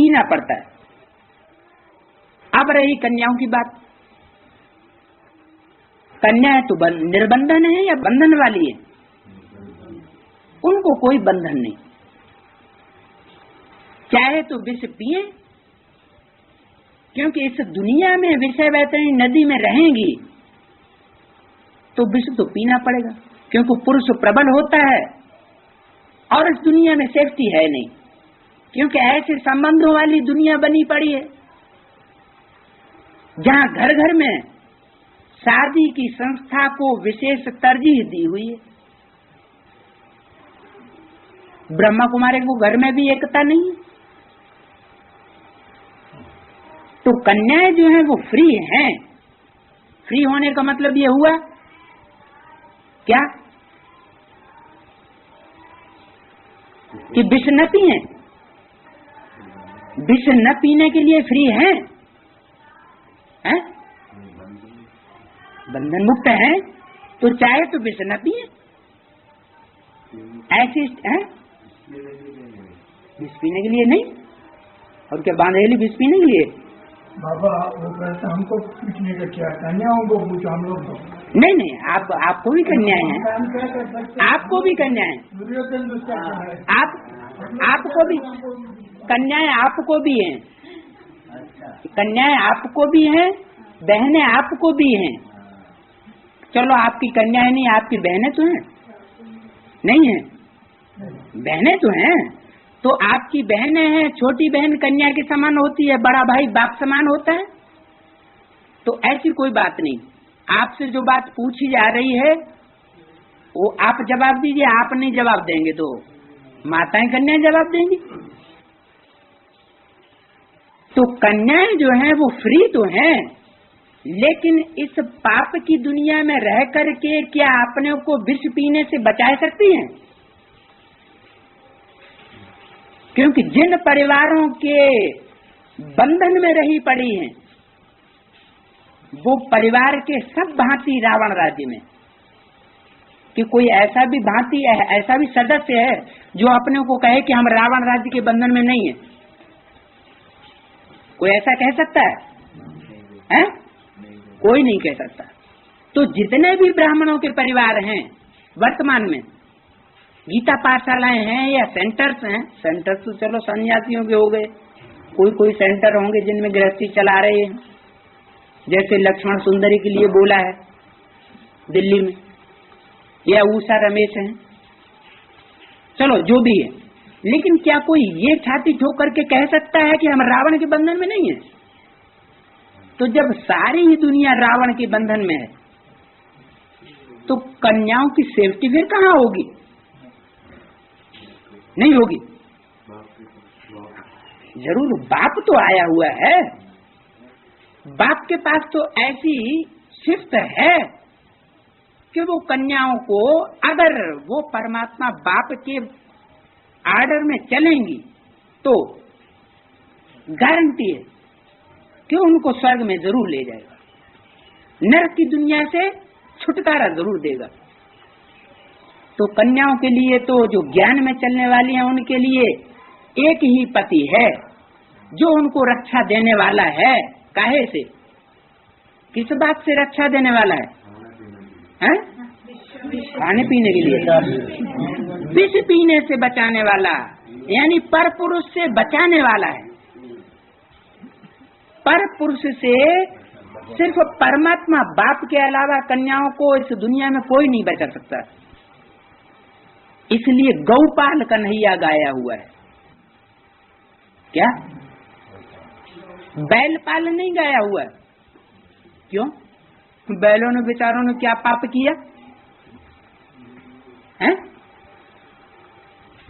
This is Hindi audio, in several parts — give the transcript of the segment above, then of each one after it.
पीना पड़ता है। अब रही कन्याओं की बात। कन्याएं तो निर्बंधन है या बंधन वाली है? उनको कोई बंधन नहीं, चाहे तो विष पिए, क्योंकि इस दुनिया में विषय वैतरणी नदी में रहेंगी तो विष तो पीना पड़ेगा, क्योंकि पुरुष प्रबल होता है और इस दुनिया में सेफ्टी है नहीं, क्योंकि ऐसे संबंधों वाली दुनिया बनी पड़ी है जहां घर घर में शादी की संस्था को विशेष तरजीह दी हुई है। ब्रह्मा कुमारी को घर में भी एकता नहीं है। तो कन्याएं जो हैं वो फ्री हैं। फ्री होने का मतलब ये हुआ क्या कि विष न पिए? विष न पीने के लिए फ्री हैं, हैं? बंधन मुक्त हैं, तो चाहे तो विष न पिए। ऐसी है विष पीने के लिए नहीं, और क्या बांधेली विष पीने के लिए? बाबा वो कहते हमको पूछने का क्या, कन्याओं को पूछो हम लोग को। नहीं, आपको भी कन्याएं हैं, आपको भी कन्याएं, आपको भी कन्याएं, आपको भी हैं, कन्याएं आपको भी हैं, बहनें आपको भी हैं। चलो आपकी कन्याएं नहीं, आपकी बहनें तो हैं, नहीं है? बहनें तो हैं। तो आपकी बहनें हैं, छोटी बहन कन्या के समान होती है, बड़ा भाई बाप समान होता है। तो ऐसी कोई बात नहीं। आपसे जो बात पूछी जा रही है वो आप जवाब दीजिए। आप नहीं जवाब देंगे तो माताएं कन्याएं जवाब देंगी। तो कन्याएं जो हैं वो फ्री तो हैं, लेकिन इस पाप की दुनिया में रह करके क्या अपने को विष पीने से बचा सकती हैं? क्योंकि जिन परिवारों के बंधन में रही पड़ी हैं वो परिवार के सब भांति रावण राज्य में, कि कोई ऐसा भी भांति है, ऐसा भी सदस्य है जो अपने को कहे कि हम रावण राज्य के बंधन में नहीं है? कोई ऐसा कह सकता है? हैं? कोई नहीं कह सकता। तो जितने भी ब्राह्मणों के परिवार हैं वर्तमान में, गीता पाठशालाएं हैं या सेंटर्स हैं, सेंटर्स तो चलो सन्यासियों के हो गए, कोई सेंटर होंगे जिनमें गृहस्थी चला रहे हैं, जैसे लक्ष्मण सुंदरी के लिए बोला है दिल्ली में, या उषा रमेश हैं, चलो जो भी है। लेकिन क्या कोई ये छाती ठोक करके कह सकता है कि हम रावण के बंधन में नहीं है? तो जब सारी ही दुनिया रावण के बंधन में है तो कन्याओं की सेफ्टी फिर कहाँ होगी? नहीं होगी। जरूर बाप तो आया हुआ है, बाप के पास तो ऐसी शिफ्ट है कि वो कन्याओं को, अगर वो परमात्मा बाप के आर्डर में चलेंगी तो गारंटी है कि उनको स्वर्ग में जरूर ले जाएगा, नरक की दुनिया से छुटकारा जरूर देगा। तो कन्याओं के लिए तो जो ज्ञान में चलने वाली हैं उनके लिए एक ही पति है जो उनको रक्षा देने वाला है। काहे से? किस बात से रक्षा देने वाला है? हैं? खाने पीने के लिए, विष पीने से बचाने वाला, यानी पर पुरुष से बचाने वाला है। पर पुरुष से सिर्फ परमात्मा बाप के अलावा कन्याओं को इस दुनिया में कोई नहीं बचा सकता। इसलिए गौपाल कन्हैया गाया हुआ है। क्या? बैलपाल नहीं गाया हुआ है। क्यों? बैलों ने बेचारों ने क्या पाप किया है?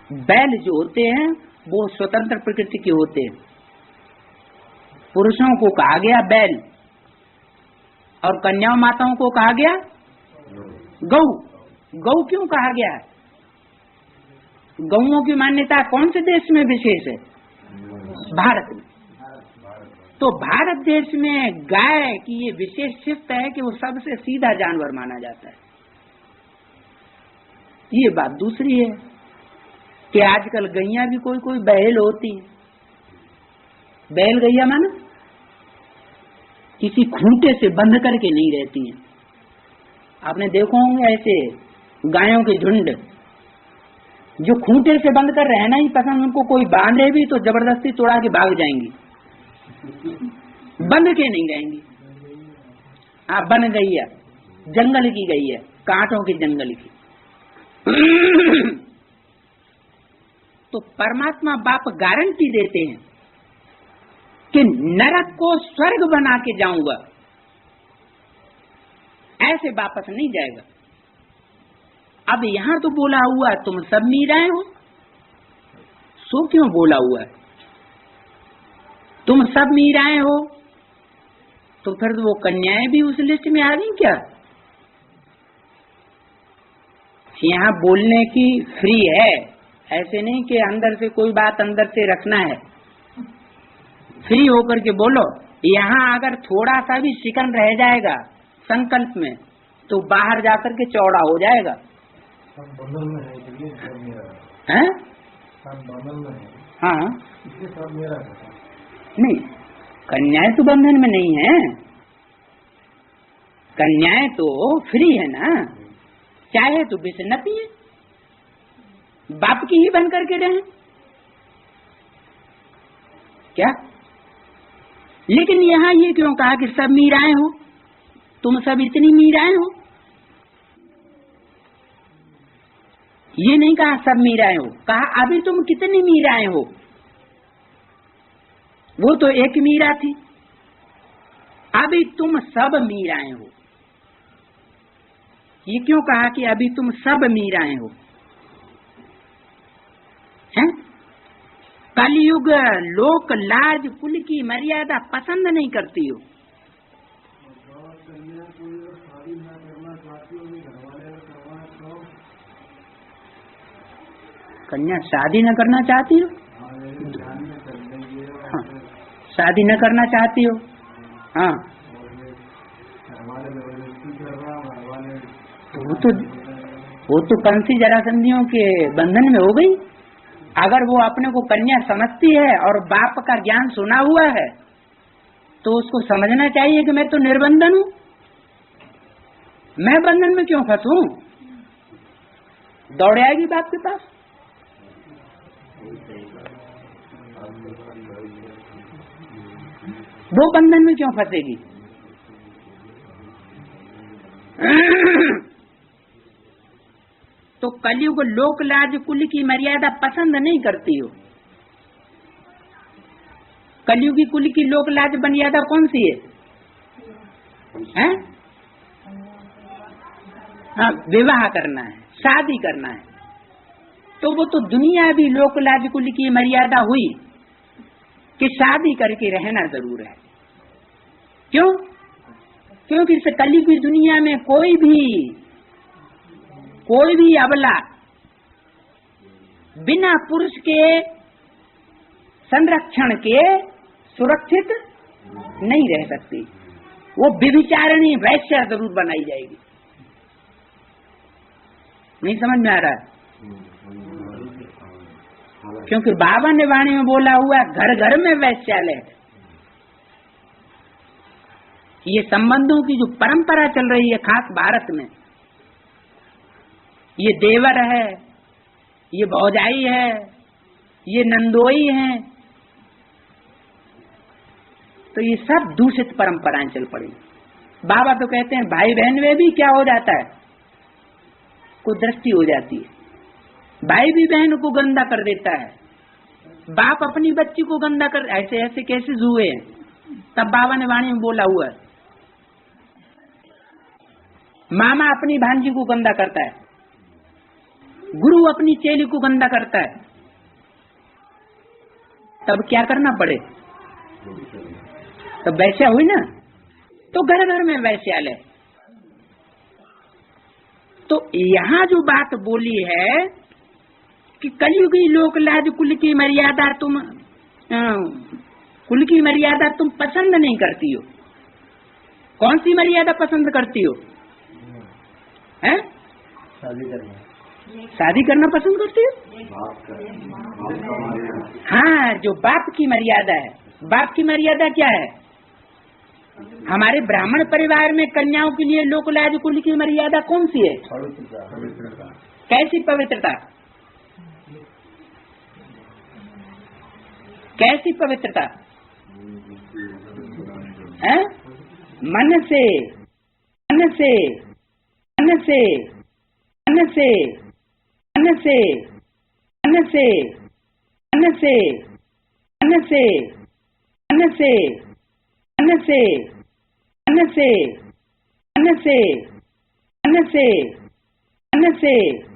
बैल जो होते हैं वो स्वतंत्र प्रकृति के होते हैं। पुरुषों को कहा गया बैल और कन्याओं माताओं को कहा गया गौ। गौ क्यों कहा गया है? गौओं की मान्यता कौन से देश में विशेष है? भारत में। तो भारत देश में गाय की ये विशेष शिफ्ट है कि वो सबसे सीधा जानवर माना जाता है। ये बात दूसरी है कि आजकल गैया भी कोई कोई बहेल होती है, बैल गैया माना किसी खूंटे से बंध करके नहीं रहती हैं। आपने देखो होंगे ऐसे गायों के झुंड जो खूंटे से बंद कर रहना ही पसंद, उनको कोई बांधे भी तो जबरदस्ती तोड़ा के भाग जाएंगी, बंध के नहीं रहेंगी। आप बन गई है, जंगल की गई है, कांटों की जंगल की। तो परमात्मा बाप गारंटी देते हैं कि नरक को स्वर्ग बना के जाऊंगा, ऐसे वापस नहीं जाएगा। अब यहां तो बोला हुआ तुम सब मीराएं हो, सो क्यों बोला हुआ है? तुम सब मीराएं हो तो फिर वो कन्याएं भी उस लिस्ट में आ गई क्या? यहाँ बोलने की फ्री है, ऐसे नहीं कि अंदर से कोई बात अंदर से रखना है, फ्री होकर के बोलो। यहाँ अगर थोड़ा सा भी शिकन रह जाएगा संकल्प में तो बाहर जाकर के चौड़ा हो जाएगा। सब बंधन में है, इसलिए सब मेरा है। सब बंधन में है, हाँ इसलिए सब मेरा है। नहीं, कन्याएं तो बंधन में नहीं है, कन्याएं तो फ्री है ना, चाहे तो विष न पिए, बाप की ही बन करके रहे क्या। लेकिन यहाँ ये क्यों कहा कि सब मीराएं हो, तुम सब इतनी मीराएं हो? ये नहीं कहा सब मीराएं हो, कहा अभी तुम कितनी मीराएं हो। वो तो एक मीरा थी, अभी तुम सब मीराएं हो। ये क्यों कहा कि अभी तुम सब मीराएं हो? हैं? कलयुग लोक लाज कुल की मर्यादा पसंद नहीं करती हो। कन्या शादी न करना चाहती हो? हाँ, शादी न करना चाहती हो। हाँ, वो तो कंसी जरासंधियों के बंधन में हो गई। अगर वो अपने को कन्या समझती है और बाप का ज्ञान सुना हुआ है तो उसको समझना चाहिए कि मैं तो निर्बंधन हूँ, मैं बंधन में क्यों फंसूं। दौड़ आएगी बाप के पास। वो बंधन में क्यों फंसेगी? तो कलयुग लोक लाज कुल की मर्यादा पसंद नहीं करती हो। कलयुगी कुल की लोक लाज मर्यादा कौन सी है? हैं? हाँ, विवाह करना है, शादी करना है। तो वो तो दुनिया भी लोक लाज कुल की मर्यादा हुई कि शादी करके रहना जरूर है। क्यों? क्योंकि इस कलयुगी दुनिया में कोई भी अबला बिना पुरुष के संरक्षण के सुरक्षित नहीं रह सकती। वो व्यभिचारिणी वैश्या जरूर बनाई जाएगी। नहीं समझ में आ रहा है? क्योंकि बाबा ने वाणी में बोला हुआ घर घर में वैश्यालय। ये संबंधों की जो परंपरा चल रही है खास भारत में, ये देवर है, ये भौजाई है, ये नंदोई है, तो ये सब दूषित परंपराएं चल पड़ी। बाबा तो कहते हैं भाई बहन में भी क्या हो जाता है, को दृष्टि हो जाती है। भाई भी बहन को गंदा कर देता है, बाप अपनी बच्ची को गंदा कर, ऐसे ऐसे केसेस हुए हैं। तब बाबा ने वाणी में बोला हुआ है मामा अपनी भांजी को गंदा करता है, गुरु अपनी चेली को गंदा करता है, तब क्या करना पड़े? तब वैश्या हुई ना। तो घर घर में वैश्यालय। तो यहाँ जो बात बोली है कि कलयुगी लोक लाज कुल की मर्यादा तुम पसंद नहीं करती हो। कौन सी मर्यादा पसंद करती हो? हैं? शादी करना पसंद करती हो? हाँ, जो बाप की मर्यादा है बाप की मर्यादा क्या है? हमारे ब्राह्मण परिवार में कन्याओं के लिए लोकलाज कुल की मर्यादा कौन सी है? कैसी पवित्रता? कैसी पवित्रता है? मन से मन से मन से मन से मन से मन से मन से मन से मन से मन से मन से मन से मन से मन से